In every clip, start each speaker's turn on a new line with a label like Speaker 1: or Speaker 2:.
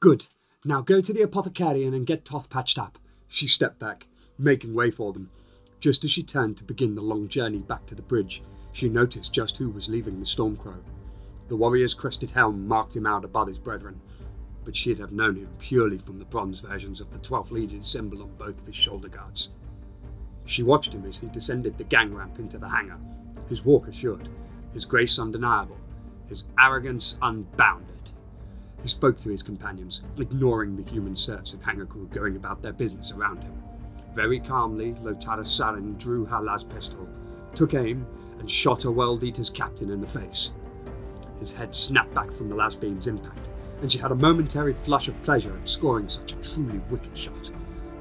Speaker 1: Good. Now go to the apothecarian and get Toth patched up. She stepped back, making way for them. Just as she turned to begin the long journey back to the bridge, she noticed just who was leaving the Stormcrow. The warrior's crested helm marked him out above his brethren, but she'd have known him purely from the bronze versions of the 12th Legion symbol on both of his shoulder guards. She watched him as he descended the gang ramp into the hangar, his walk assured, his grace undeniable, his arrogance unbounded. He spoke to his companions, ignoring the human serfs and hangar crew going about their business around him. Very calmly, Lotara Sarrin drew her las pistol, took aim, and shot a World Eater's captain in the face. His head snapped back from the las beam's impact, and she had a momentary flush of pleasure at scoring such a truly wicked shot,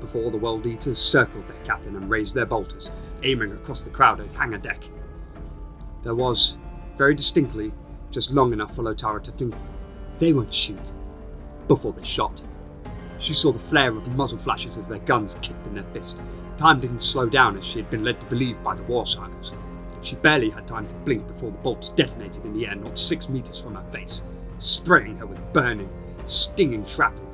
Speaker 1: before the World Eaters circled their captain and raised their bolters, aiming across the crowded hangar deck. There was, very distinctly, just long enough for Lotara to think they won't shoot, before they shot. She saw the flare of muzzle flashes as their guns kicked in their fist. Time didn't slow down as she had been led to believe by the war sagas. She barely had time to blink before the bolts detonated in the air not 6 meters from her face, spraying her with burning, stinging shrapnel.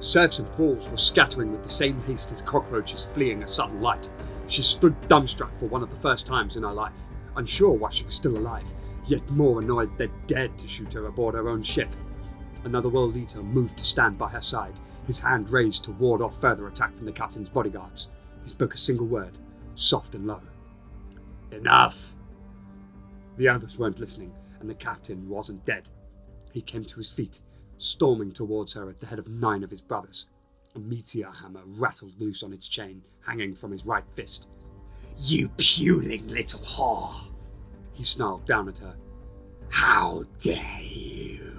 Speaker 1: Serfs and thralls were scattering with the same haste as cockroaches fleeing a sudden light. She stood dumbstruck for one of the first times in her life, unsure why she was still alive, yet more annoyed they'd dared to shoot her aboard her own ship. Another World Eater moved to stand by her side, his hand raised to ward off further attack from the captain's bodyguards. He spoke a single word, soft and low. Enough! The others weren't listening, and the captain wasn't dead. He came to his feet, storming towards her at the head of 9 of his brothers. A meteor hammer rattled loose on its chain, hanging from his right fist. You puling little whore! He snarled down at her. How dare you!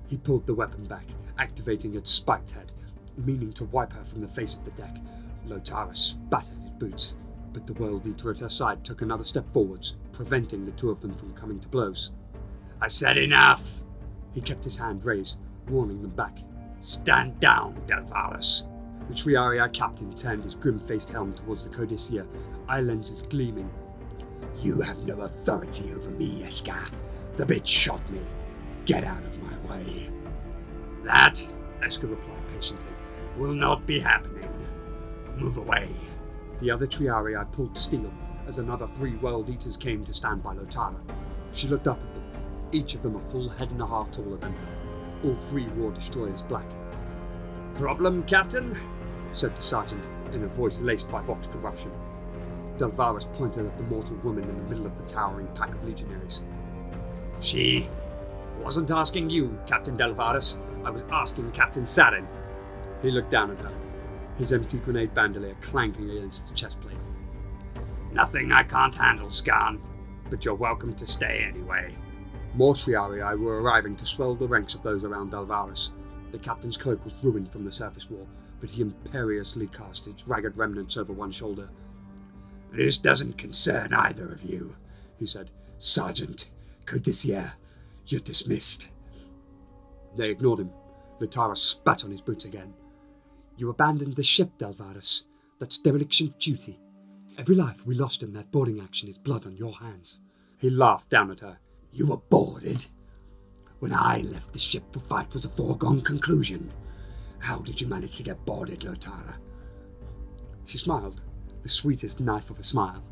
Speaker 1: He pulled the weapon back, activating its spiked head, meaning to wipe her from the face of the deck. Lotara spat at his boots, but the World Eater at her side took another step forwards, preventing the two of them from coming to blows. I said enough! He kept his hand raised, warning them back. Stand down, Delvarus! The Triarii captain turned his grim-faced helm towards the Codicea, eye lenses gleaming. You have no authority over me, Eska. The bitch shot me. Get out of my way. That, Eska replied patiently, will not be happening. Move away. The other Triarii pulled steel as another 3 World Eaters came to stand by Lotara. She looked up at them, each of them a full head and a half taller than her. All 3 wore destroyers black. Problem, Captain? Said the sergeant, in a voice laced by Vox corruption. Delvarus pointed at the mortal woman in the middle of the towering pack of legionaries. She wasn't asking you, Captain Delvarus. I was asking Captain Sarrin. He looked down at her, his empty grenade bandolier clanking against the chest plate. Nothing I can't handle, Skarn, but you're welcome to stay anyway. More Triarii were arriving to swell the ranks of those around Delvarus. The captain's cloak was ruined from the surface war, but he imperiously cast its ragged remnants over one shoulder. This doesn't concern either of you, he said. Sergeant, Codicea, you're dismissed. They ignored him. Lotara spat on his boots again. You abandoned the ship, Delvarus. That's dereliction of duty. Every life we lost in that boarding action is blood on your hands. He laughed down at her. You were boarded? When I left the ship, the fight was a foregone conclusion. How did you manage to get boarded, Lotara? She smiled, the sweetest knife of a smile.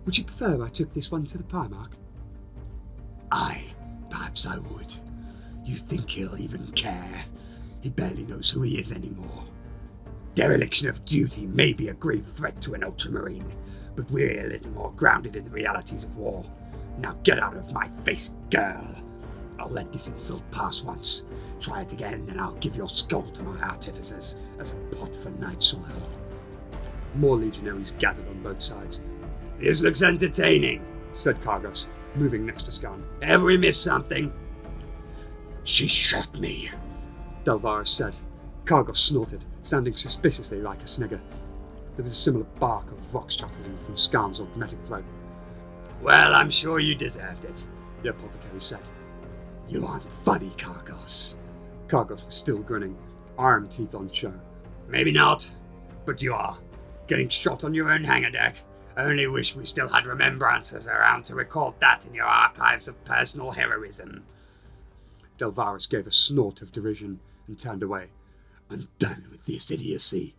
Speaker 1: Would you prefer I took this one to the Primarch? Perhaps I would. You think he'll even care? He barely knows who he is anymore. Dereliction of duty may be a grave threat to an Ultramarine, but we're a little more grounded in the realities of war. Now get out of my face, girl. I'll let this insult pass once. Try it again, and I'll give your skull to my artificers as a pot for night soil. More legionaries gathered on both sides. This looks entertaining, said Kargos, moving next to Skarn. Have we missed something? She shot me, Delvarus said. Kargos snorted, sounding suspiciously like a snigger. There was a similar bark of Vox chuckling from Skarn's augmetic throat. Well, I'm sure you deserved it, the apothecary said. You aren't funny, Kargos. Kargos was still grinning, arm teeth on show. Maybe not, but you are. Getting shot on your own hangar deck. I only wish we still had remembrances around to record that in your archives of personal heroism. Delvarus gave a snort of derision and turned away.
Speaker 2: I'm done with this idiocy.